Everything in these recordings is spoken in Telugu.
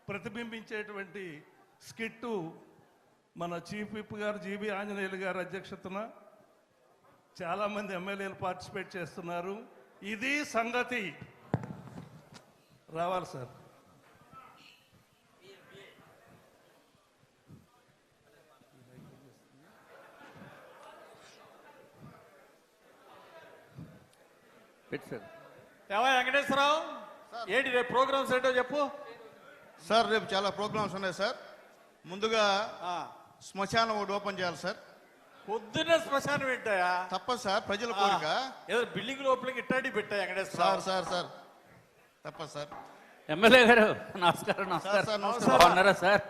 ప్రతిబింబించేటువంటి స్కిట్టు మన చీఫ్ విప్ గారు జీబీ ఆంజనేయులు గారి అధ్యక్షతన చాలామంది ఎమ్మెల్యేలు పార్టిసిపేట్ చేస్తున్నారు. ఇది సంగతి. రావాలి సార్. వెంకటేశ్వరరావు, ఏంటి రేపు ప్రోగ్రామ్స్ ఏంటో చెప్పు సార్. రేపు చాలా ప్రోగ్రామ్స్ ఉన్నాయి సార్. ముందుగా శ్మశానం ఒకటి ఓపెన్ చేయాలి సార్. పొద్దున్నే శ్మశానం ఏంటాయా? తప్పదు సార్, ప్రజల కోరిక. ఏదో బిల్డింగ్ లోపలికి ఇట్టాడి పెట్టాయి వెంకటేశ్వర సార్. సార్ సార్ తప్పదు సార్. ఎమ్మెల్యే గారు నమస్కారం. బాగున్నారా సార్?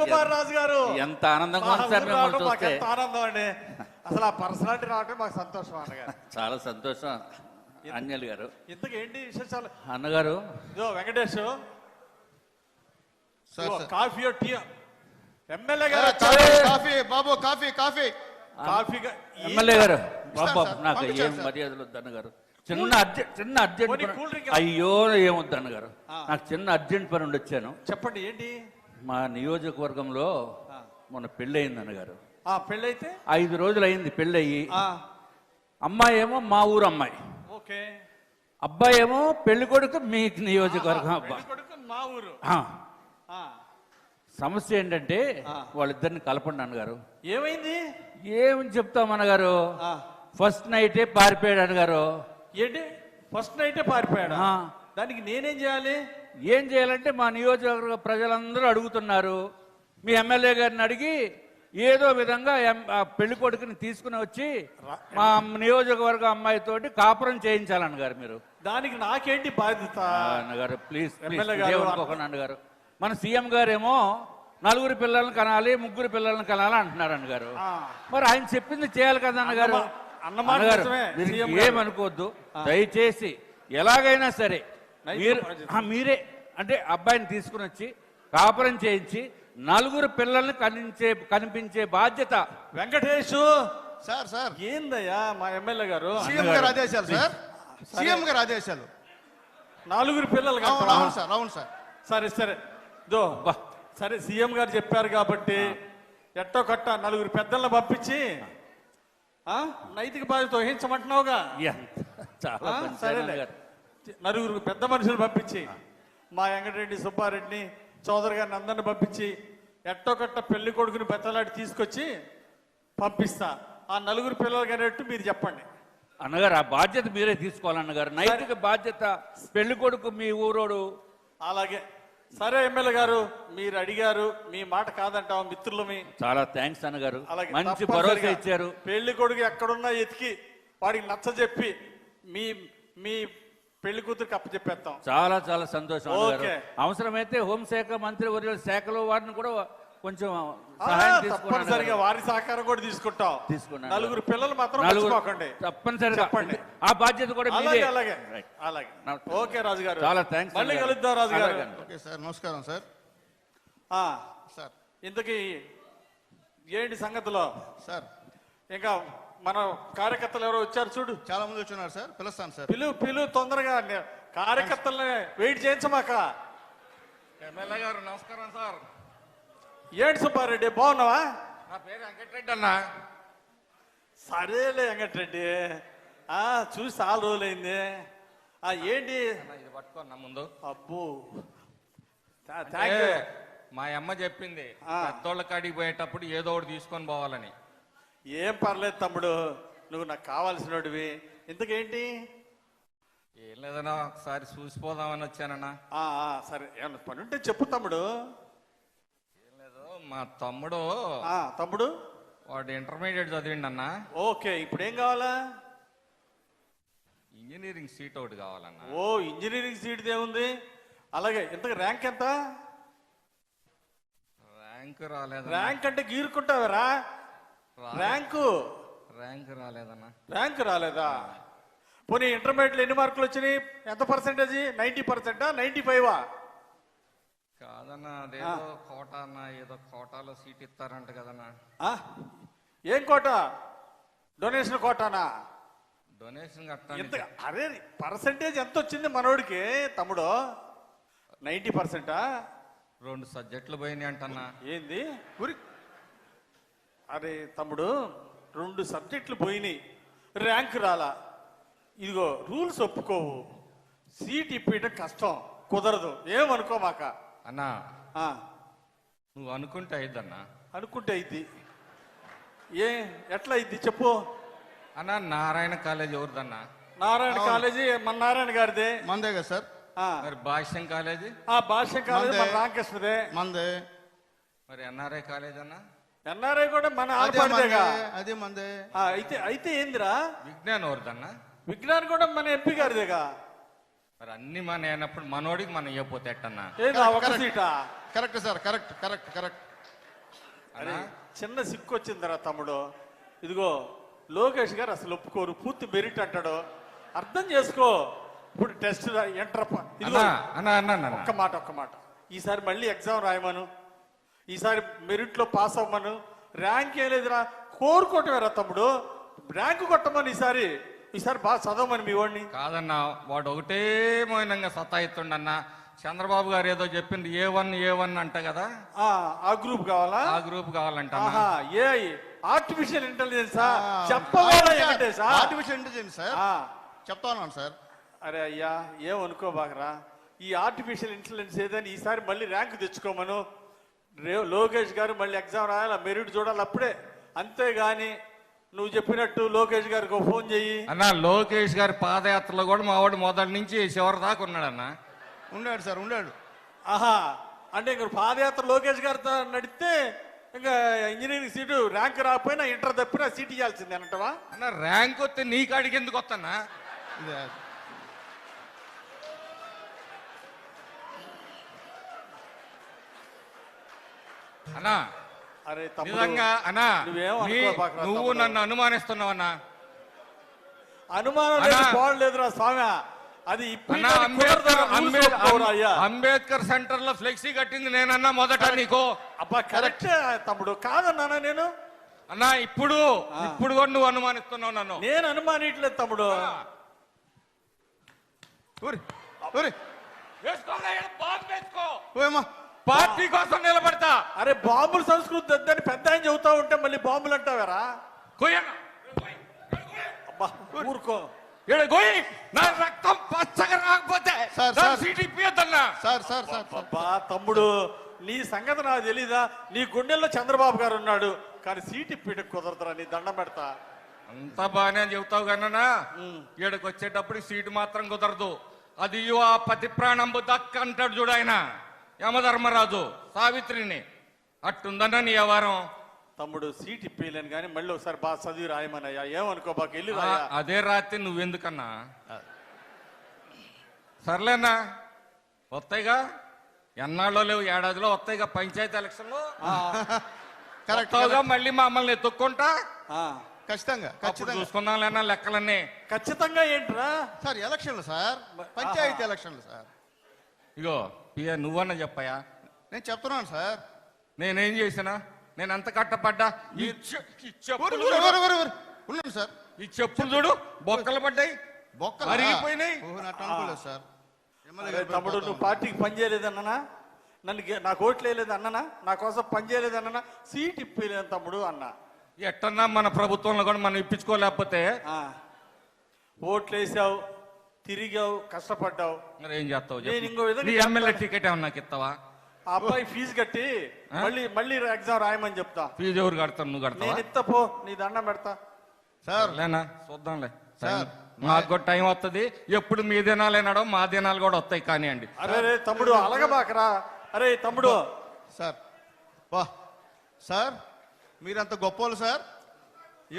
కుమార్ రాజు గారు, ఎంత ఆనందంగా ఉంది సార్ మిమ్మల్ని చూస్తే. ఎంత ఆనందం అండి. అసలు ఆ పర్సనాలిటీ రావటం మాకు సంతోషం అన్నగారు. చాలా సంతోషం ఆంజనేయులు గారు. ఇంతకు ఏంటి విశేషాలు అన్నగారు? ఇదో వెంకటేష్ కాఫీ టీ. ఎమ్మెల్యే గారు కాఫీ బాబు, కాఫీ కాఫీ కాఫీ. ఎమ్మెల్యే గారు బాబు, నాకు ఏం మర్యాదలు వద్దు అన్నగారు. చిన్న అర్జెంట్ అయ్యో ఏమొద్దు అన్నగారు. నాకు చిన్న అర్జెంట్ పని ఉండి వచ్చాను. చెప్పండి ఏంటి? మా నియోజకవర్గంలో మొన్న పెళ్ళి అయింది అన్నగారు. పెళ్ళైతే 5 రోజులు అయింది పెళ్ళయ్యి. అమ్మాయి ఏమో మా ఊరు అమ్మాయి, అబ్బాయి ఏమో పెళ్లి కొడుకు మీ నియోజకవర్గం అబ్బాయి, మా ఊరు. సమస్య ఏంటంటే వాళ్ళిద్దరిని కలపండి అన్నగారు. ఏమైంది? ఏమని చెప్తాం అన్నగారు. ఫస్ట్ నైటే పారిపోయాడు అన్నగారు. ఏంటి ఫస్ట్ నైటే పారిపోయాడు? దానికి నేనేం చేయాలి? ఏం చేయాలంటే మా నియోజకవర్గ ప్రజలందరూ అడుగుతున్నారు. మీ ఎమ్మెల్యే గారిని అడిగి ఏదో విధంగా పెళ్లి కొడుకుని తీసుకుని వచ్చి మా నియోజకవర్గ అమ్మాయితోటి కాపురం చేయించాలన్నగారు మీరు. దానికి నాకేంటి బాధ్యత అన్నగారు? ప్లీజ్ ఏమనుకోకండి అన్నగారు. మన సీఎం గారేమో 4 పిల్లల్ని కనాలి, 3 పిల్లల్ని కనాలి అంటున్నారు అన్నగారు. మరి ఆయన చెప్పింది చేయాలి కదా అన్నగారు. అన్నగారు ఏమనుకోవద్దు దయచేసి. ఎలాగైనా సరే మీరే అంటే అబ్బాయిని తీసుకుని వచ్చి కాపురం చేయించి 4 పిల్లల్ని కనిపించే బాధ్యత. వెంకటేష్ సార్. సార్ ఏందయ్యా మా ఎమ్మెల్యే గారు? సీఎం గారు ఆదేశాలు సార్. సీఎం గారు ఆదేశాలు. 4 పిల్లలు. అవును సార్, అవును సార్. సరే సరే సరే, సీఎం గారు చెప్పారు కాబట్టి ఎట్టో కట్ట 4 పెద్దలను పంపించి నైతిక బాధ్యత వహించమంటున్నావుగా. సరేలే, 4 పెద్ద మనుషులు పంపించి మా వెంకటరెడ్డి సుబ్బారెడ్డిని చౌదరి గారిని అందరిని పంపించి ఎట్టో కట్ట పెళ్లి కొడుకుని బెత్తలాడి తీసుకొచ్చి పంపిస్తా. ఆ 4 పిల్లలు కనేట్టు మీరు చెప్పండి అన్నగారు. ఆ బాధ్యత మీరే తీసుకోవాలన్నగారు. నైతిక బాధ్యత. పెళ్లి కొడుకు మీ ఊరోడు. అలాగే. సరే ఎమ్మెల్యే గారు, మీరు అడిగారు, మీ మాట కాదంటాం మిత్రులమి. చాలా థ్యాంక్స్ అన్నగారు, మంచి భరోసా ఇచ్చారు. పెళ్లి కొడుకు ఎక్కడున్నా ఎతికి వాడికి నచ్చ చెప్పి మీ మీ పెళ్లి కూతురికి అప్పచెప్పేస్తాం. చాలా చాలా సంతోషం. అవసరమైతే హోంశాఖ మంత్రి వర్యుల శాఖలో వారిని కూడా కొంచెం తప్పనిసరిగా వారి సహకారం కూడా తీసుకుంటాం. 4 పిల్లలు మాత్రం మర్చిపోకండి. తప్పనిసరిగా చెప్పండి. ఆ బాధ్యత కూడా అలాగే అలాగే. ఓకే రాజు గారు, చాలా థ్యాంక్స్. మళ్ళీ కలుద్దాం రాజు గారు. ఓకే సార్, నమస్కారం సార్. సార్ ఇంతకీ ఏంటి సంగతిలో సార్? ఇంకా మన కార్యకర్తలు ఎవరో వచ్చారు చూడు. చాలా మంది వచ్చున్నారు సార్, పిలుస్తాను సార్. పిలువు తొందరగా. కార్యకర్తల్ని వెయిట్ చేయించమాక. ఎమ్మెల్యే గారు నమస్కారం సార్. ఏంటి సుబ్బారెడ్డి, బాగున్నావా? నా పేరు వెంకటరెడ్డి అన్న. సరేలే వెంకటరెడ్డి, చూసి చాలా రోజులైంది. ఏంటి ఇది పట్టుకోన్నా ముందు. అబ్బో, మా అమ్మ చెప్పింది పెద్దోళ్ళ కాడికి పోయేటప్పుడు ఏదో ఒకటి తీసుకొని పోవాలని. ఏం పర్లేదు తమ్ముడు, నువ్వు నాకు కావాల్సినవి. ఇంతకేంటి? ఏం లేదన్నా, ఒకసారి చూసిపోదామని వచ్చానన్నా. సరే, ఏమన్నా పని ఉంటే చెప్పు తమ్ముడు. ఏం లేదు, మా తమ్ముడు వాడు ఇంటర్మీడియట్ చదివిండి అన్న. ఓకే, ఇప్పుడు ఏం కావాలా? ఇంజనీరింగ్ సీట్ ఒకటి కావాలన్నా. ఓ, ఇంజనీరింగ్ సీట్ ఏముంది? అలాగే. ఇంతకు ర్యాంక్ ఎంత? ర్యాంక్ రాలేదు. ర్యాంక్ అంటే గీరుకుంటావరా? ర్యాంక్ రాలేదన్నా. ర్యాంక్ రాలేదా? పోనీ ఇంటర్మీడియట్లో ఎన్ని మార్కులు వచ్చినాయి? ఎంత పర్సెంటేజ్? 90%, 95? కాదన్నా, అదేదో కోటా అన్న, ఏదో కోటాలో సీట్ ఇస్తారంట కదన్నా. ఏం కోట? డొనేషన్ కోటానా? డొనేషన్ ఎంత కట్టడానికి అరే పర్సంటేజ్ ఎంత వచ్చింది మనోడికి తమ్ముడు? 90%? 2 సబ్జెక్టులు పోయినాయి అంటన్నా. ఏంది? ఊరి అరే తమ్ముడు 2 సబ్జెక్టులు పోయినాయి, ర్యాంక్ రాలా. ఇదిగో రూల్స్ ఒప్పుకోవు, సీట్ ఇప్పేయటం కష్టం, కుదరదు, ఏమనుకో మాక. అన్నా ఆ, నువ్వు అనుకుంటే అయిద్దన్నా. అనుకుంటే అయింది. ఎట్లా అయింది చెప్పు. అన్నా నారాయణ కాలేజ్ ఎవరిదన్నా? నారాయణ కాలేజీ మన నారాయణ గారిదే. మందే కదా సార్, ఆ, మరి భాష్యం కాలేజీ? ఆ భాష్యం కాలేజీ మన మందే. రామకృష్ణదే. మందే. మరి ఎన్ఆర్ఐ కాలేజ్ అన్నా? ఎన్ఆర్ఐ కూడా మన అదే మందే, ఆడపడిదేగా. అదే మందే. అయితే అయితే ఏందిరా, విజ్ఞానం ఎవరిదన్నా? విజ్ఞాన్ కూడా మన ఎంపీ గారిదేగా. మరి అన్ని మన అయినప్పుడు మనోడికి మనం ఇవ్వపోతే ఎట్టన్నా? ఏందా ఒక కరెక్ట్. సీటా? Correct sir, correct correct correct. అరే అన్నా చిన్న సిక్కు వచ్చిందిరా తమ్ముడు. ఇదిగో లోకేష్ గారు అసలు ఒప్పుకోరు, పూర్తి మెరిట్ అంటాడు. అర్థం చేసుకో. ఇప్పుడు టెస్ట్ ఎంటర్ ఇదిగో అన్నా అన్నా అన్నా ఒక్క మాట, ఈసారి మళ్ళీ ఎగ్జామ్ రాయమను, ఈసారి మెరిట్ లో పాస్ అవ్వమను. ర్యాంక్ ఏం లేదురా, కోరుకోవటమేరా తమ్ముడు, ర్యాంక్ కొట్టమని. ఈసారి బాగా చదవమని మీ వాడిని. కాదన్నా, వాడు ఒకటే మౌనంగా సతాయిస్తుండన్నా. చంద్రబాబు గారు ఏదో చెప్పింది A1 అంట కదా, ఆ గ్రూప్ కావాలా? ఆ గ్రూప్ కావాలంట. ఆహా, ఏ artificial ఇంటెలిజెన్సా? చెప్పవాలా Venkatesha? Artificial intelligence sir, ఆ, చెప్తా ఉన్నాను సార్. అరే అయ్యా ఏమనుకోబాకరా, ఈ ఆర్టిఫిషియల్ ఇంటెలిజెన్స్ ఏదని ఈసారి మళ్ళీ ర్యాంక్ తెచ్చుకోమను. లోకేష్ గారు మళ్ళీ ఎగ్జామ్ రాయాలి, మెరిట్ చూడాలి అప్పుడే. అంతేగాని నువ్వు చెప్పినట్టు లోకేష్ గారికి ఒక ఫోన్ చెయ్యి. అన్నా లోకేష్ గారి పాదయాత్రలో కూడా మా వాడు మొదటి నుంచి చివరి దాకా ఉన్నాడన్నా. ఉండాడు సార్, ఉండాడు. ఆహా, అంటే ఇంక పాదయాత్ర లోకేష్ గారితో నడిస్తే ఇంకా ఇంజనీరింగ్ సీటు ర్యాంక్ రాకపోయినా ఇంటర్ తప్పినా సీట్ ఇవ్వాల్సిందే అంటవా? అన్న ర్యాంక్ వస్తే నీ కాడికి ఎందుకు వస్తానా? ఇదే. అన్నా అరే తమ్ముడు, నిజంగా అన్నా నువ్వేం నీ- అనుకోబాకురా నువ్వు తమ్ముడు. నన్ను అనుమానిస్తున్నావన్నా. అనుమానం లేదు, అన్నా. పోవట్లేదురా స్వామి. అది అన్నా అంబేద్కర్ సెంటర్ లో ఫ్లెక్సీ కట్టింది నేనన్నా మొదట నీకు. అబ్బా కరెక్ట్ తమ్ముడు, కాదన్నానా నేను? అన్నా ఇప్పుడు కూడా నువ్వు అనుమానిస్తున్నావు నన్ను. నేను అనుమానిట్లేదు తమ్ముడు. ఊరి ఊరి వేసుకోలే, బాంబు వేసుకో. ఓయమ్మా, పార్టీ కోసం నిలబడతా. అరే బాంబుల సంస్కృతి వద్దని పెద్ద ఆయన చెబుతా ఉంటే మళ్ళీ బాంబులు అంటావారా? కొయ్యన్నా. అబ్బా ఊరుకో. ఈడ గోయి నా రక్తం పచ్చగా రాకపోతే సార్, నా సార్. సీట్ ఇప్పియద్దన్నా. Sir sir sir sir. అబ్బా తమ్ముడు, నీ సంగతి నాకు తెలీదా? నీ గుండెల్లో చంద్రబాబు గారు ఉన్నాడు, కానీ సీట్ ఇప్పిట కుదరదురా, నీ దండం పెడతా. అంతా బాగానే చెబుతావు కన్నా ఈడకి వచ్చేటప్పుడు సీటు మాత్రం కుదరదు. అది ఆ పతి ప్రాణంబు దక్క అంటాడు చూడు ఆయన యమధర్మరాజు సావిత్రిని. అట్టుందన్నా నీ వ్యవహారం. తమ్ముడు సీట్ ఇప్పలేను కానీ మళ్ళీ ఒకసారి బాగా చదివి రాయమనయ్యా, ఏమనుకో బాగా వెళ్ళి ఆ, రాయా. అదే రాత్రి నువ్వెందుకన్నా? సర్లేనా, వస్తాయిగా, ఎన్నాళ్ళో లేవు, ఏడాదిలో వస్తాయిగా పంచాయతీ ఎలక్షన్లో. కరెక్ట్ వస్తావుగా, మళ్ళీ మమ్మల్ని ఎత్తుక్కుంటా. ఆ, ఖచ్చితంగా అప్పుడు ఖచ్చితంగా చూసుకుందాం లేనా లెక్కలన్నీ. ఖచ్చితంగా ఏంట్రా? సార్. ఎలక్షన్లు సార్, పంచాయతీ ఎలక్షన్లు సార్. ఇగో పియ నువ్వన్నా చెప్పయా, నేను చెప్తున్నాను సార్. నేనేం చేసినా? నేను ఎంత కట్టపడ్డా? ఈ చెప్పులు ఊరి, చూడు, ఊరి, ఊరి, ఊరి. ఉన్నాను సార్. ఈ చెప్పులు చూడు బొక్కలు పడ్డాయి, బొక్కలు అరిగిపోయినాయి. అట్లా అనుకోలేదు సార్. ఎమ్మెల్యే అరే గారు తమ్ముడు, పడిపోతా నువ్వు పార్టీకి పని చేయలేదన్నానా? నాకు ఓట్లు వేయలేదు అన్ననా? నా కోసం పని చేయలేదన్నా? సీట్ ఇప్పలేను తమ్ముడు అన్నా. ఎట్టన్నా మన ప్రభుత్వంలో కూడా మనం ఇప్పించుకోలేకపోతే ఆ, ఓట్లు వేసావు, తిరిగావు, కష్టపడ్డావు. మరి ఏం చేస్తావు నేను ఇంకో చెప్పు. విధంగా నీ ఎమ్మెల్యే చెప్తాను. టికెట్ ఏమన్నా నాకు ఇస్తావా? ఆ అబ్బాయి ఫీజు కట్టి మళ్ళీ ఎగ్జామ్ రాయమని చెప్తా. ఫీజు ఎవరు కడతావు? నువ్వు కడతావా? నేను ఇస్తా పో, నీ దండం పెడతా. సార్. లేనా చూద్దాంలే. సార్. మాకు కూడా టైం వస్తుంది. ఎప్పుడు మీ దినాలేనాడో మా దినాలు కూడా వస్తాయి కానివ్వండి. అరే తమ్ముడు అలగబాకరా. అరే తమ్ముడు, సార్ వా సార్, మీరంత గొప్పోళ్ళు సార్.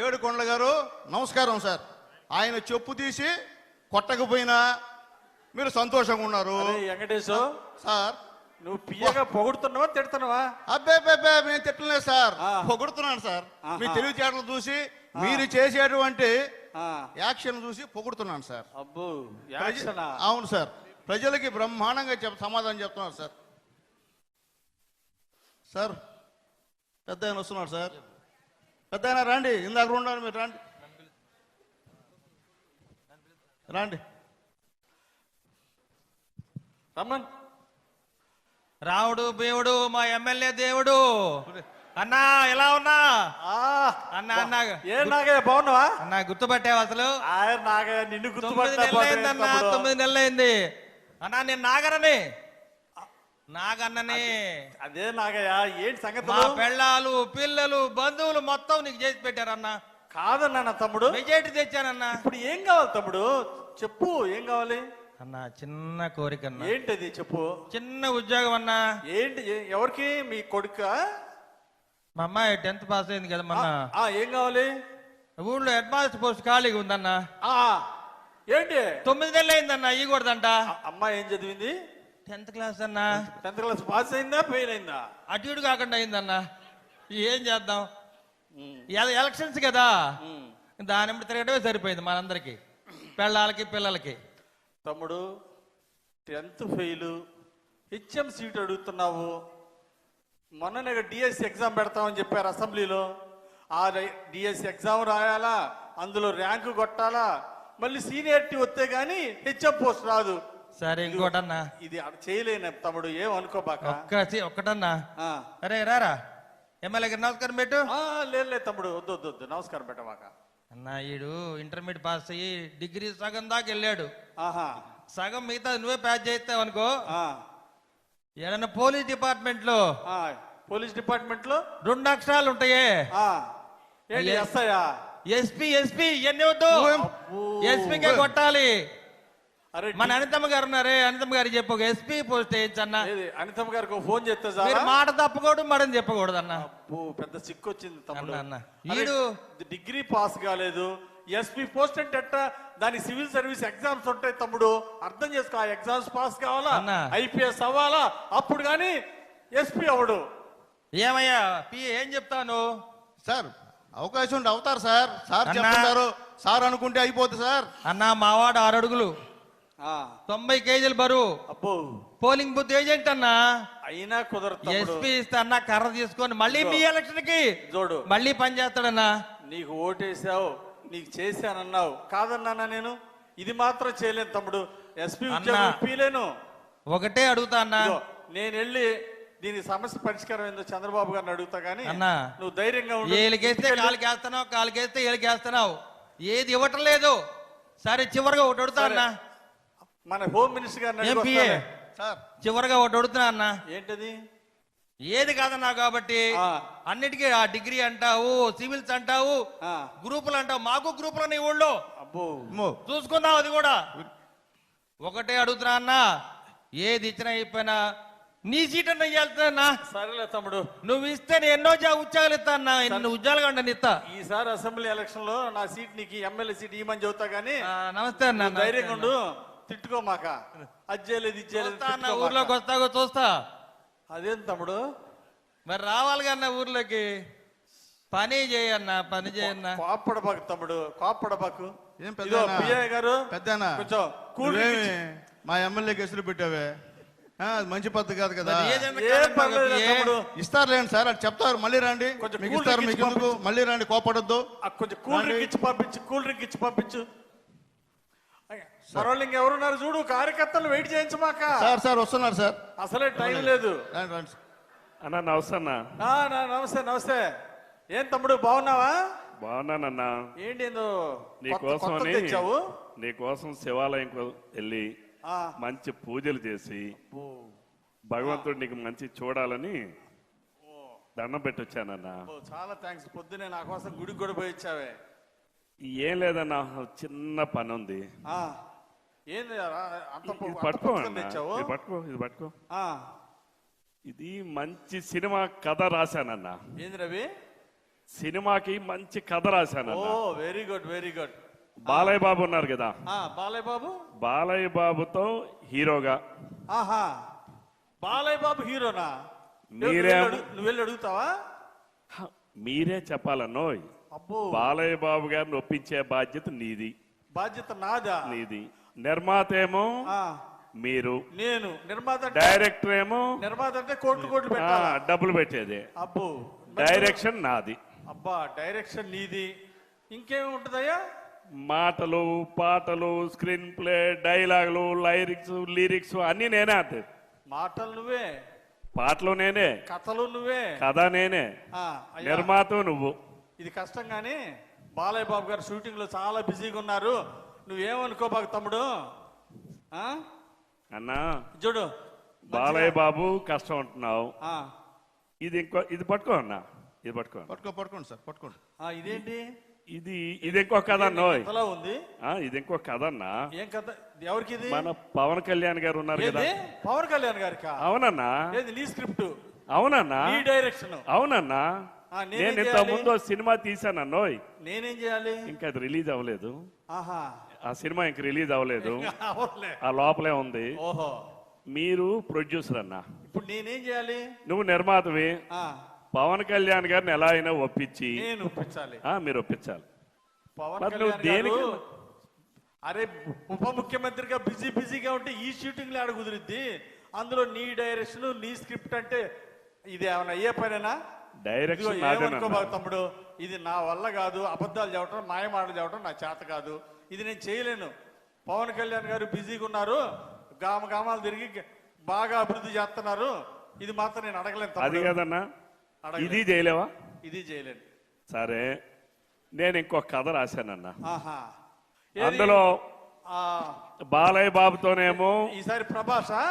ఏడుకొండల గారు నమస్కారం సార్. ఆయన చెప్పు తీసి కొట్టకపోయినా మీరు సంతోషంగా ఉన్నారు అరే వెంకటేశు, సార్. నువ్వు పియ్యగా పొగుడుతున్నావా తిడుతున్నావా? అబ్బే అబ్బే నేను తిట్టలేదు సార్, ఆ. పొగుడుతున్నాను సార్. ఆహా. మీ తెలివితేటలు చూసి మీరు చేసేటువంటి ఆ, యాక్షన్ చూసి పొగుడుతున్నాను సార్. అబ్బో యాక్షనా? అవును సార్, ప్రజలకి బ్రహ్మాండంగా సమాధానం చెప్తున్నారు సార్. సార్ పెద్ద ఆయన వస్తున్నారు సార్. పెద్ద ఆయన రండి, ఇందాక ఉండాలి మీరు రండి. రండి. రమ్మన్. రావుడు దేవుడు మా ఎమ్మెల్యే దేవుడు అన్నా ఎలా ఉన్నా అన్నా అన్నా ఏ నాగయ్య బాగున్నావా? అన్నా గుర్తుపట్టావు అసలు ఆయన నాగయ్య నిన్ను 9 గుర్తుపట్టా నెలలు అయిందన్నా 9 నెలలు అయింది అన్నా నేను నాగరని నాగన్నని అదే నాగయ్య ఏంటి సంగతి? మా పెళ్ళాలు పిల్లలు బంధువులు మొత్తం నీకు చేసి పెట్టారన్నా కాదన్నా నా తమ్ముడు, మెజారిటీ తెచ్చానన్నా ఇప్పుడు ఏం కావాలి తమ్ముడు? చెప్పు ఏం కావాలి? అన్నా చిన్న కోరిక అన్నా ఏంటది చెప్పు. చిన్న ఉద్యోగం అన్నా ఏంటి ఎవరికి? మీ కొడుక? మా అమ్మాయి 10th పాస్ అయింది కదా మొన్న ఏం కావాలి? ఊళ్ళో హెడ్ మాస్టర్ పోస్ట్ ఖాళీగా ఉందన్నా ఆ ఏంటి? 9 నెలలు అయిందన్నా ఇవ్వకూడదంట అమ్మాయి ఏం చదివింది? 10th క్లాస్ అన్నా 10th క్లాస్ పాస్ అయిందా ఫెయిల్ అయిందా? అటు ఇటు కాకుండా అయిందన్నా ఏం చేద్దాం ఎలక్షన్స్ కదా దాని తిరగటమే సరిపోయింది మనందరికి పెళ్ళాలకి పిల్లలకి. తమ్ముడు 10th ఫెయిల్, హెచ్ఎం సీట్ అడుగుతున్నావు. మొన్ననే డిఎస్సి ఎగ్జామ్ పెడతామని చెప్పారు అసెంబ్లీలో. ఆ డిఎస్సి ఎగ్జామ్ రాయాలా, అందులో ర్యాంకు కొట్టాలా, మళ్ళీ సీనియారిటీ వస్తే గానీ హెచ్ఎం పోస్ట్ రాదు. సరే ఇంకోటన్నా ఇది చేయలేను తమ్ముడు, ఏం అనుకోబాక. ఒక్కటన్నా ఆ. అరే రారా ఎమ్మెల్యే గారు నమస్కారం పెట్టు. లేదు తమ్ముడు, వద్దు వద్దు వద్దు, నమస్కారం పెట్టమాక. అన్నా ఈడు ఇంటర్మీడియట్ పాస్ అయ్యి డిగ్రీ సగం దాకా వెళ్ళాడు. ఆహా. సగం మిగతా నువ్వే ప్యాచ్ చేస్తావు అనుకో. ఆ. ఏదన్నా పోలీస్ డిపార్ట్మెంట్ లో ఆ. పోలీస్ డిపార్ట్మెంట్ లో 2 అక్షరాలు ఉంటాయే ఏంటి ఎస్ఐయా? ఎస్పీ ఎస్పీ ఇవన్నీ వద్దు ఎస్పీకే కొట్టాలి. అరే మన అనితమ్మ గారు ఉన్నారే అనితమ్మ గారికి చెప్పు ఎస్పీ పోస్ట్ వేయచ్చన్నా. అనితమ్మ గారికి ఫోన్ చేస్తే మీరు చాలు. మాట తప్పకూడదు మడని చెప్పకూడదు అన్న. పెద్ద సిక్కు వచ్చింది తమ్ముడు. అన్న వీడు డిగ్రీ పాస్ కాలేదు, ఎస్పీ పోస్ట్ అంటే ఎట్టా? దానికి సివిల్ సర్వీస్ ఎగ్జామ్స్ ఉంటాయి తమ్ముడు, అర్థం చేసుకో. ఆ ఎగ్జామ్స్ పాస్ కావాలా, అన్న. ఐపీఎస్ అవ్వాలా, అప్పుడు కానీ ఎస్పీ అవడు. ఏమయ్యా ఏం చెప్తాను సార్ అవకాశం ఉంటే అవుతారు సార్. సార్ అన్నా. చెప్తున్నారు, సార్ అనుకుంటే అయిపోతుంది సార్. అన్న మావాడు 6 అడుగులు 90 కేజీలు బరువు అబ్బో, పోలింగ్ బూత్ ఏజెంట్ అన్నా. అయినా కుదరదు తమ్ముడు. ఎస్పీ ఇస్తే అన్న కర్ర తీసుకొని మళ్ళీ మీ ఎలక్షన్ కి చూడు, మళ్ళీ పని చేస్తాడన్నా. నీకు ఓటేసావు, నీకు చేశానన్నావు, కాదన్నానా నేను? ఇది మాత్రం చేయలేను తమ్ముడు, ఎస్పీ ఉద్యోగం ఇప్పలేను. ఒకటే అడుగుతా అన్నా, నేను వెళ్ళి దీని సమస్య పరిష్కారం ఏందో చంద్రబాబు గారిని అడుగుతా గానీ అన్నా నువ్వు ధైర్యంగా ఉండు. ఏలికేస్తే కాలుకేస్తున్నావు, కాలుకేస్తే ఏలికేస్తున్నావు, ఏది ఇవ్వటం లేదు. సరే చివరిగా ఒకటి అడుగుతా అన్నా, మన హోమ్ మినిస్టర్ గారిని అడిగి ఎంపీఏ వస్తాలే. సార్ చివరిగా ఒకటి అడుగుతున్నా అన్నా. ఏంటది? ఏది కాదన్నా కాబట్టి ఆ. అన్నిటికీ ఆ డిగ్రీ అంటావు, సివిల్స్ అంటావు, ఆ. గ్రూపులు అంటావు. మాకు గ్రూపులు ఉన్నాయి ఊళ్ళో, అబ్బో, చూసుకుందాం అది కూడా. ఒకటే అడుగుతున్నా అన్నా, ఏది ఇచ్చినా ఇచ్చినా నీ సీట్ అన్న ఇయ్యాల్సిన. సరేలే తమ్ముడు, నువ్వు ఇస్తే నేను ఎన్నో ఉద్యోగాలు ఇస్తా అన్నా, ఎన్ని ఉద్యోగాలు కంటే ఇస్తా. ఈసారి అసెంబ్లీ ఎలక్షన్ లో నా సీట్ నీకు ఎమ్మెల్యే సీట్ ఇవ్వమని చెబుతా గానీ నమస్తే అన్న. నువ్వు ధైర్యంగా ఉండు, తిట్టుకోమాక. అది చేయలేదు ఇది చేయలేదు వస్తా అన్న, తిట్టుకోమాక. ఊర్లోకి వస్తాగో చూస్తా. అదేం తమ్ముడు? మరి రావాలి కన్నా ఊర్లోకి, పని చేయన్నా, పని చేయన్నా. కోప్పడబాకు తమ్ముడు, కోప్పడబాకు. ఏం ఇదిగో పెద్దనా? పిఐ గారు పెద్దనా? కొంచెం కూల్ డ్రింక్ నువ్వేమి ఇచ్చి- మా ఎమ్మెల్యేకి ఎసురు పెట్టావే? అది మంచి పద్ధతి కాదు కదా. మరి ఏదైనా ఏం కారణం పర్లేదు కాబట్టి తమ్ముడు, ఇస్తారులేండి సార్, అది చెప్తారు. మళ్ళీ రండి, కొంచెం మీకు కూల్ ఇస్తారు. డ్రింక్ మీకు ఇచ్చి ఎందుకు మళ్ళీ రండి, కోపడొద్దు. కొంచెం కూల్ డ్రింక్ ఇచ్చి పంపించు, కూల్ డ్రింక్ ఇచ్చి పంపించు. మరోళ్ళు ఇంకెవరున్నారు చూడు, కార్యకర్తలు వెయిట్ చేయించమాక. సార్ సార్ వస్తున్నారు సార్. అసలే టైం లేదు. రండి రండి. అన్నా నమస్తే అన్న. నమస్తే నమస్తే. ఏం తమ్ముడు బాగున్నావా? బాగున్నానన్నా. ఏంటి ఏందో నీకోసమని తెచ్చావు? నీకోసం శివాలయం వెళ్ళి ఆ. మంచి పూజలు చేసి భగవంతుడు నీకు మంచి చూడాలని దండం పెట్టి వచ్చానన్నా. చాలా థ్యాంక్స్. పొద్దునే నా కోసం గుడికి కూడా పోయి ఇచ్చావే. ఏం లేదన్నా, చిన్న పని ఉంది. ఏంది అంత ఇది పట్టుకో పుస్తకం అన్నా. తెచ్చావు? ఇది పట్టుకో, ఇది పట్టుకో. ఆ. ఇది మంచి సినిమా కథ రాశానన్నా. ఏంది రవి? సినిమాకి మంచి కథ ఓ రాశానన్నా. Very good very good. Balayya Babu ఉన్నారు కదా, బాలయ్య బాబు. బాలయ్య బాబుతో హీరోగా. ఆహా, బాలయ్య బాబు హీరోనా? నువ్వు వెళ్ళి అడుగుతావా? మీరే చెప్పాలన్నోయ్. అబ్బో, బాలయ్య బాబు గారిని ఒప్పించే బాధ్యత నీది. బాధ్యత నాదా? నీది. నిర్మాత ఏమో ఆ, మీరు, నేను నిర్మాత. డైరెక్టర్ ఏమో నిర్మాత అంటే కోట్లు పెట్టాలా? డబ్బులు పెట్టేదే. అబ్బో, డైరెక్షన్ నాది. అబ్బా, డైరెక్షన్ నీది. ఇంకేమి ఉంటుందయ్యా? మాటలు పాటలు స్క్రీన్ ప్లే డైలాగులు లిరిక్స్ అన్నీ నేనే అంటే మాటలు నువ్వే, పాటలు నేనే, కథలు నువ్వే, కథ నేనే, ఆ, అయ్యా, నిర్మాత నువ్వు. ఇది కష్టం కానీ బాలయ్య బాబు గారు షూటింగ్ లో చాలా బిజీగా ఉన్నారు. నువ్వేమనుకోబాకు తమ్ముడు. ఆ? అన్నా చూడు బాలయ్య బాబు కష్టం అంటున్నావు. ఆ, ఇది పట్టుకో అన్నా, ఇది పట్టుకో. పట్టుకోండి సార్, పట్టుకోండి. ఇదేంటి ఇది ఇంకో కథ అన్నోయ్. కథలా ఉంది. ఇది ఇంకో కథ అన్నా. ఏం కథ? ఎవరికి ఇది? మన పవన్ కళ్యాణ్ గారు ఉన్నారు కదా. ఏది? పవన్ కళ్యాణ్ గారికి? అవునన్నా. ఏది నీ స్క్రిప్ట్? అవునన్నా. నీ డైరెక్షన్? అవునన్నా. నేనేం నేను ఇంత చేయాలి? ముందు సినిమా తీసానన్నోయ్. నేనేం చేయాలి? ఇంకా అది రిలీజ్ అవ్వలేదు. ఆహా, ఆ సినిమా ఇంక రిలీజ్ అవ్వలేదు. అవునులే. ఆ లోపలే ఉంది. ఓహో, మీరు ప్రొడ్యూసర్ అన్నా, ఇప్పుడు నేనేం చేయాలి? నువ్వు నిర్మాతవి. ఆ, పవన్ కళ్యాణ్ గారిని ఎలా అయినా ఒప్పించి నేను ఒప్పించాలి. మీరు ఒప్పించాలి. పవన్ మరి నువ్వు కళ్యాణ్ గారు, దేనికి? అరే ఉప ముఖ్యమంత్రిగా బిజీగా ఉంటే ఈ షూటింగ్ ఆడ కుదిరిద్ది. అందులో నీ డైరెక్షన్ నీ స్క్రిప్ట్ అంటే ఇది ఏమైనా అయ్యే పనేనా? డైరెక్షన్ ఇదిగో ఏమనుకోబాకు తమ్ముడు, ఇది నా వల్ల కాదు. అబద్ధాలు చెప్పడం, మాయమాటలు చెప్పడం నా చేత కాదు. ఇది నేను చేయలేను. పవన్ కళ్యాణ్ గారు బిజీగా ఉన్నారు, గామాలు తిరిగి బాగా అభివృద్ధి చేస్తున్నారు. ఇది మాత్రం నేను అడగలేను అది తమ్ముడు. కాదన్నా. అడగలేను. ఇది చేయలేవా? ఇది చేయలేను. సరే, నేను ఇంకో కథ రాశానన్నా. ఆహా, అందులో ఆ, బాలయ్య బాబుతోనేమో. ఈసారి ప్రభాసా?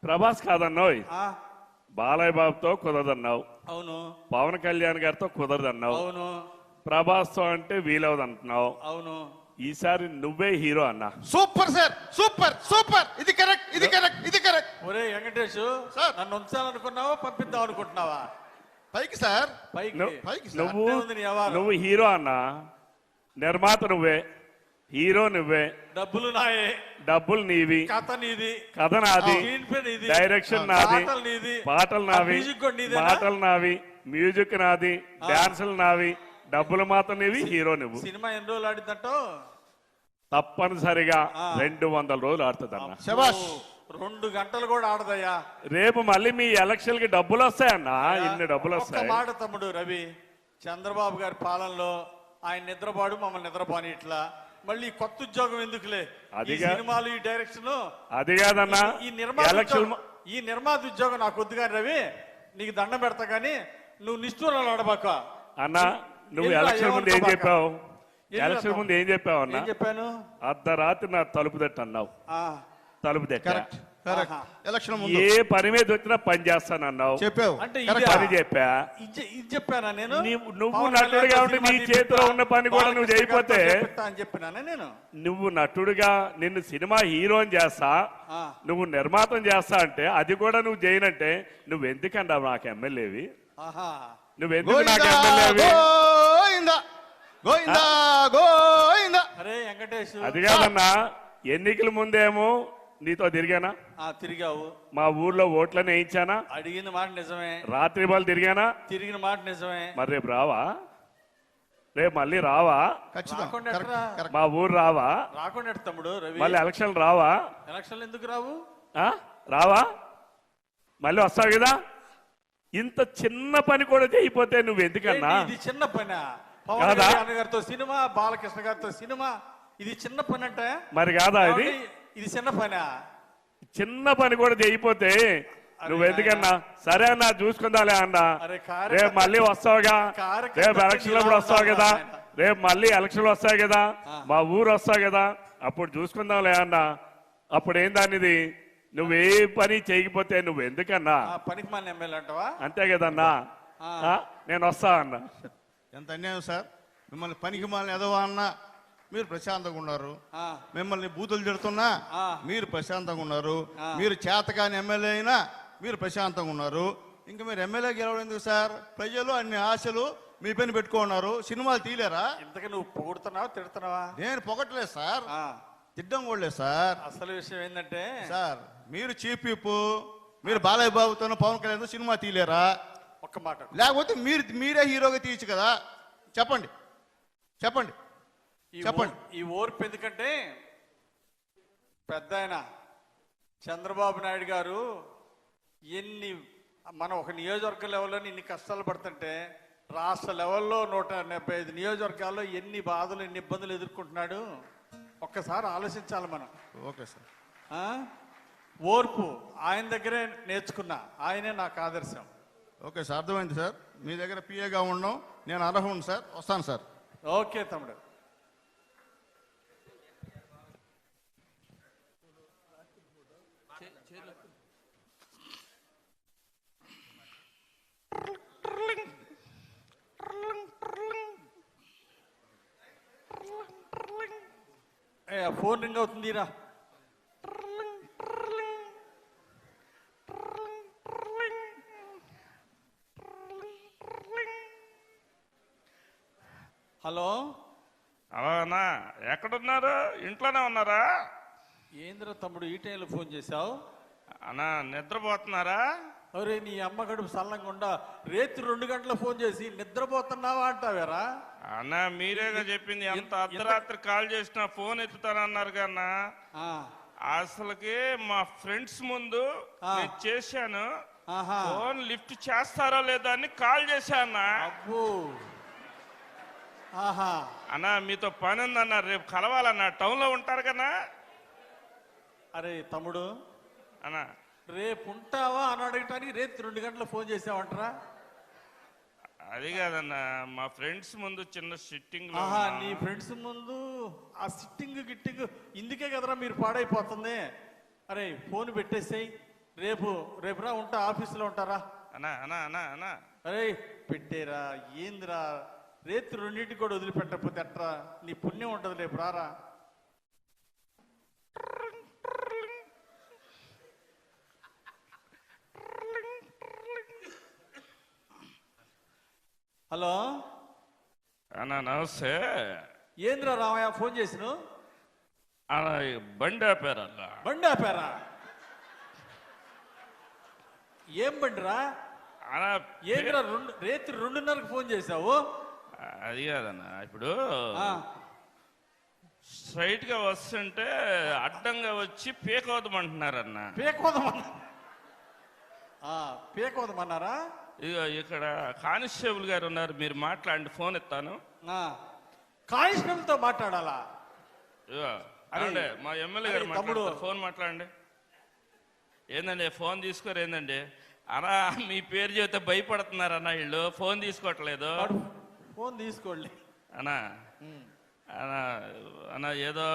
ప్రభాస్ కాదన్నావు. ఆ, బాలయ్య బాబుతో కుదరదన్నావు. అవును పవన్ కళ్యాణ్ గారితో కుదరదన్నావు. అవును ప్రభాస్ తో అంటే వీలవదంటున్నావు. అవును. ఈసారి నువ్వే హీరో అన్నా. Super sir, super. ఇది కరెక్ట్. ఒరే వెంకటేష్, సార్. నన్ను ఉంచాలనుకున్నావా పంపిద్దాం అనుకుంటున్నావా? పైకి సార్, పైకి పైకి సార్. నువ్వు అట్టే ఉంది నీ వ్యవహారం. నువ్వు హీరో అన్నా. నిర్మాత నువ్వే, హీరో నువ్వే, డబ్బులు నాయే, డబ్బులు నీవి, కథ నీది, కథ నాది, స్క్రీన్ ప్లే నీది, డైరెక్షన్ నాది, పాటలు నీది, పాటలు నావి, మ్యూజిక్ కూడా నీదేనా? పాటలు నావి, మ్యూజిక్ నాది, డాన్సులు నావి, డబ్బులు మాత్రం నీవి, హీరో నువ్వు. సినిమా ఎన్ని రోజులు ఆడిందంటో? తప్పనిసరిగా 200 రోజులు ఆడుతుంది అన్న. శబాష్. 2 గంటలు కూడా ఆడదయ్యా. రేపు మళ్ళీ మీ ఎలక్షన్ కి డబ్బులు వస్తాయన్నా. ఇన్ని డబ్బులు ఒక్క వస్తాయి. మాట తమ్ముడు రవి, చంద్రబాబు గారి పాలనలో ఆయన నిద్రపాడు, మమ్మల్ని నిద్రపోని ఇట్లా. మళ్ళీ ఈ కొత్త ఉద్యోగం ఎందుకులే? ఈ అదిగా. సినిమాలు, ఈ డైరెక్షన్, అది కాదన్నా. ఎలక్షన్ ఈ నిర్మాత ఉద్యోగం నాకు వద్దు కానీ రవి, నీకు దండం పెడతా కానీ నువ్వు నిష్ఠూరాలు ఆడబాక అన్నా. నువ్వు ఎలక్షన్ ముందు ఏం చెప్పావు? ఎలక్షన్ ముందు ఏం చెప్పావు అన్నా? ఏం చెప్పాను? అర్ధరాత్రి నా తలుపు తట్టు అన్నావు. తలుపు తట్ట. కరెక్ట్. ఎలక్షన్ ముందు ఏ పని మీద వచ్చినా పని చేస్తానన్నావు. చెప్పావు. అంటే పని చెప్పా. ఇది చెప్పానా నేను? నువ్వు పవన్ నటుడుగా కళ్యాణ్ ఉండి సినిమా నీ తీపిస్తా, చేతిలో ఉన్న పని కూడా నువ్వు బాలకృష్ణ చేయకపోతే, గారితో చేపిస్తా అని చెప్పినానే నేను. నువ్వు నటుడుగా నిన్ను సినిమా హీరోని చేస్తా, ఆ. నువ్వు నిర్మాతం చేస్తా అంటే అది కూడా నువ్వు చేయనంటే నువ్వు ఎందుకన్నా నాకు ఎమ్మెల్యేవి? ఆహా, నువ్వెందుకు నాకు ఎమ్మెల్యేవి? గోయిందా. అరే వెంకటేష్, అది కాదన్నా. ఎన్నికల ముందేమో నీతో తిరిగానా? తిరిగావు. మా ఊర్లో ఓట్లను వేయించానా? అడిగిన మాట నిజమే, రాత్రి వాళ్ళు తిరిగానా? తిరిగిన మాట నిజమే. మరి రేపు రావా? రేపు మళ్ళీ రావా? ఖచ్చితంగా. రాకుండా కరెక్ట్, ఎట్రా? కరెక్ట్. మా ఊరు రావా? రాకుండా ఎట్ట తమ్ముడు రవి? మళ్ళీ ఎలక్షన్లు రావా? ఎలక్షన్లు ఎందుకు రావు? రావా? మళ్ళీ వస్తావు కదా. ఇంత చిన్న పని కూడా చేయకపోతే నువ్వు ఎందుకన్నా? ఏంటి ఇది చిన్న పని? పవన్ కాదా? కళ్యాణ్ గారితో సినిమా, బాలకృష్ణ గారితో సినిమా, ఇది చిన్న పని అంటే? మరి కాదా ఇది? ఇది చిన్న పని? చిన్న పని కూడా చేయకపోతే నువ్వు ఎందుకన్నా? సరే అన్నా, చూసుకుందాలే అన్నా. అరే కార్యకర్త- రేపు మళ్ళీ వస్తావుగా. కార్యకర్త రేపు ఎలక్షన్లు కూడా వస్తావు కదా. ఆయన. రేపు మళ్ళీ ఎలక్షన్లు వస్తాయి కదా. మా ఊరు వస్తావు కదా. అప్పుడు చూసుకుందాంలే అన్నా. అప్పుడు ఏం దానిది? నువ్వు ఏ పని చేయకపోతే నువ్వు ఎందుకన్నా? పనికి మన ఎమ్మెల్యే అంటావా? అంతే కదన్నా. నేను వస్తా అన్నా. ఎంత అన్యాయం సార్. మిమ్మల్ని పనికి మాలని ఎదవా అన్నా మీరు ప్రశాంతంగా ఉన్నారు. మిమ్మల్ని బూతులు తిడుతున్నా మీరు ప్రశాంతంగా ఉన్నారు. మీరు చేతకాని ఎమ్మెల్యే అయినా మీరు ప్రశాంతంగా ఉన్నారు. ఇంకా మీరు ఎమ్మెల్యే గెలవడం ఎందుకు సార్? ప్రజలు అన్ని ఆశలు మీ పైన పెట్టుకున్నారు. సినిమాలు తీలేరా? ఇంతకీ నువ్వు పొగుడుతున్నావా తిడుతున్నావా? నేను పొగట్లేదు సార్, తిడ్డం కూడా లేదు సార్. అసలు విషయం ఏంటంటే సార్, మీరు చీఫ్ విప్, మీరు బాలయ్య బాబుతో పవన్ కళ్యాణ్ సినిమా తీలేరా? ఒక్క మాట, లేకపోతే మీరే హీరోగా తీయచ్చు కదా. చెప్పండి చెప్పండి చెప్పండి. ఈ ఓర్పు ఎందుకంటే పెద్ద ఆయన చంద్రబాబు నాయుడు గారు ఎన్ని, మనం ఒక నియోజకవర్గ లెవెల్లో ఇన్ని కష్టాలు పడుతుంటే రాష్ట్ర లెవెల్లో 175 నియోజకవర్గాల్లో ఎన్ని బాధలు ఎన్ని ఇబ్బందులు ఎదుర్కొంటున్నాడు ఒక్కసారి ఆలోచించాలి మనం. Okay sir. ఆ? ఓర్పు ఆయన దగ్గరే నేర్చుకున్నా, ఆయనే నాకు ఆదర్శం. ఓకే సార్, అర్థమైంది సార్. మీ దగ్గర పిఏగా ఉండడం నేను అర్హుడు సార్. వస్తాను సార్. ఓకే తమ్ముడు. ఫోన్ రింగ్ అవుతుందిరా. హలో హలో అన్నా, ఎక్కడున్నారు? ఇంట్లోనే ఉన్నారా? ఏంద్ర తమ్ముడు ఈ టైంలో ఫోన్ చేశావు? అన్నా నిద్రపోతున్నారా? అరే నీ అమ్మ గడుపు సల్లంగుండా రేత్రి 2 గంటల ఫోన్ చేసి నిద్రపోతున్నావా అంటావేరా? అన్నా మీరేగా చెప్పింది ఎంత అర్ధరాత్రి కాల్ చేసినా ఫోన్ ఎత్తుతానన్నారు కన్నా. అసలుకి మా ఫ్రెండ్స్ ముందు నేను చేశాను, ఫోన్ లిఫ్ట్ చేస్తారో లేదో అని కాల్ చేశాను. అబ్బో ఆహా. అన్నా మీతో పని ఉందన్నా, రేపు కలవాలన్నా, టౌన్ లో ఉంటారు కన్నా. అరే తమ్ముడు అన్నా రేపు ఉంటావా అని అడగటానికి రేపు 2 గంటల ఫోన్ చేసావంటరా? అది కాదన్నా, మా ఫ్రెండ్స్ ముందు చిన్న సిట్టింగ్. ఆహా, నీ ఫ్రెండ్స్ ముందు ఆ సిట్టింగ్ గిట్టింగ్ ఇందుకే కదరా మీరు పాడైపోతుంది. అరే ఫోన్ పెట్టేసేయి, రేపురా ఉంటా, ఆఫీసులో ఉంటారా? అన్నా అన్నా అన్నా అన్నా అరే పెట్టేరా, ఏందిరా రేపు 2ంటికి కూడా వదిలిపెట్టకపోతే ఎట్రా? నీ పుణ్యం ఉంటుంది, రేపు రారా. హలో అన్నా నమస్తే. ఏంద్రా రామయ్య ఫోన్ చేసిన? అన్నా బండి ఆపారన్నా. బండి ఆపారా? ఏం బండిరా? అన్నా ఏంద్రా రేత్రి 2:30కి ఫోన్ చేశావు? అది కాదన్నా, ఇప్పుడు స్ట్రైట్ గా వస్తుంటే అడ్డంగా వచ్చి పేకోదమంటున్నారన్నా. పేకోదమన్నారా? ఇదిగో ఇక్కడ కానిస్టేబుల్ గారు ఉన్నారు, మీరు మాట్లాడండి, ఫోన్ ఎత్తాను. కానిస్టేబుల్ తో మాట్లాడాలా? ఇదిగో అరే మా ఎమ్మెల్యే గారు మాట్లాడతారు, ఫోన్ మాట్లాడండి. ఏందండి ఫోన్ తీసుకోరు ఏందండి? అన్నా మీ పేరు చెబితే భయపడుతున్నారన్నా వీళ్ళు, ఫోన్ తీసుకోవట్లేదు. ఫోన్ తీసుకోండి అన్నా. అన్నా ఏదో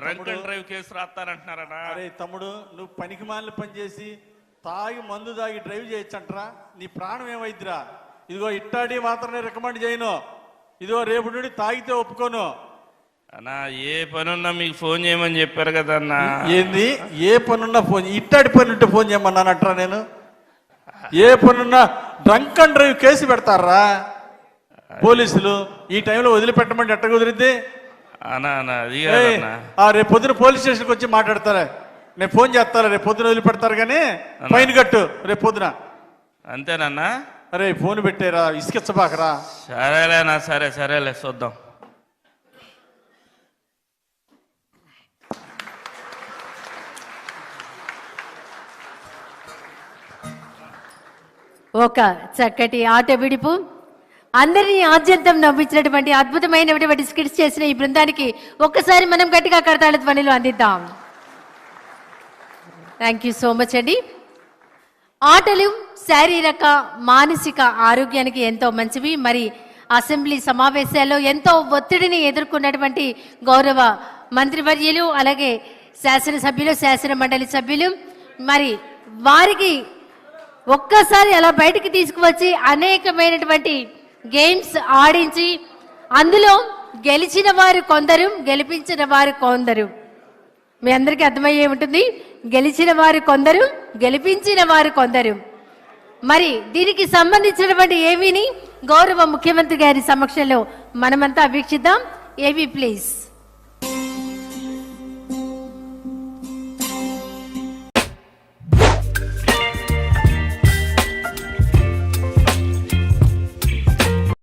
డ్రంక్ అండ్ డ్రైవ్ కేసు రాస్తారంటున్నారన్నా. అరే తమ్ముడు, నువ్వు పనికి మాలిన పని చేసి తాగి మందు తాగి డ్రైవ్ చేయొచ్చంటరా? నీ ప్రాణం ఏమైద్దిరా? ఇదిగో ఇట్టాడి మాత్రమే రికమెండ్ చేయను. ఇదిగో రేపు నుండి తాగితే ఒప్పుకోను. అన్నా ఏ పనున్నా మీకు ఫోన్ చేయమని చెప్పారు కదా అన్నా. ఏంది ఏ పనున్నా ఫోన్? ఇట్టాడి పని ఉంటే ఫోన్ చేయమన్నానంటరా నేను? ఏ పనున్నా డ్రంక్ అండ్ డ్రైవ్ కేసు పెడతారా పోలీసులు? ఈ టైంలో వదిలిపెట్టమంటే ఎట్ట కుదిరిద్ది? రేపు పొద్దున పోలీస్ స్టేషన్కి వచ్చి మాట్లాడతారా? నేను ఫోన్ చేస్తారా? రేపు పొద్దున వదిలిపెడతారు కానీ ఫైన్ కట్టు రేపు పొద్దున. అంతేనన్నా? అరే ఫోన్ పెట్టేరా, ఇసుకిచ్చబాకరా. సరేలేనా, సరేలే చూద్దాం. ఒక చక్కటి ఆట విడుపు, అందరినీ ఆద్యంతం నవ్వించినటువంటి అద్భుతమైనటువంటి స్కిట్స్ చేసిన ఈ బృందానికి ఒక్కసారి మనం గట్టిగా కరతాళ ధ్వనిలో అందిద్దాం. థ్యాంక్ యూ సో మచ్ అండి. ఆటలు శారీరక మానసిక ఆరోగ్యానికి ఎంతో మంచివి. మరి అసెంబ్లీ సమావేశాల్లో ఎంతో ఒత్తిడిని ఎదుర్కొన్నటువంటి గౌరవ మంత్రివర్యులు, అలాగే శాసనసభ్యులు, శాసన మండలి సభ్యులు, మరి వారికి ఒక్కసారి అలా బయటికి తీసుకువచ్చి అనేకమైనటువంటి గేమ్స్ ఆడించి అందులో గెలిచిన వారు కొందరు, గెలిపించిన వారు కొందరు. మీ అందరికీ అర్థమయ్యే ఉంటుంది, గెలిచిన వారు కొందరు, గెలిపించిన వారు కొందరు. మరి దీనికి సంబంధించినటువంటి ఏవీని గౌరవ ముఖ్యమంత్రి గారి సమక్షంలో మనమంతా వీక్షిద్దాం. ఏవి ప్లీజ్.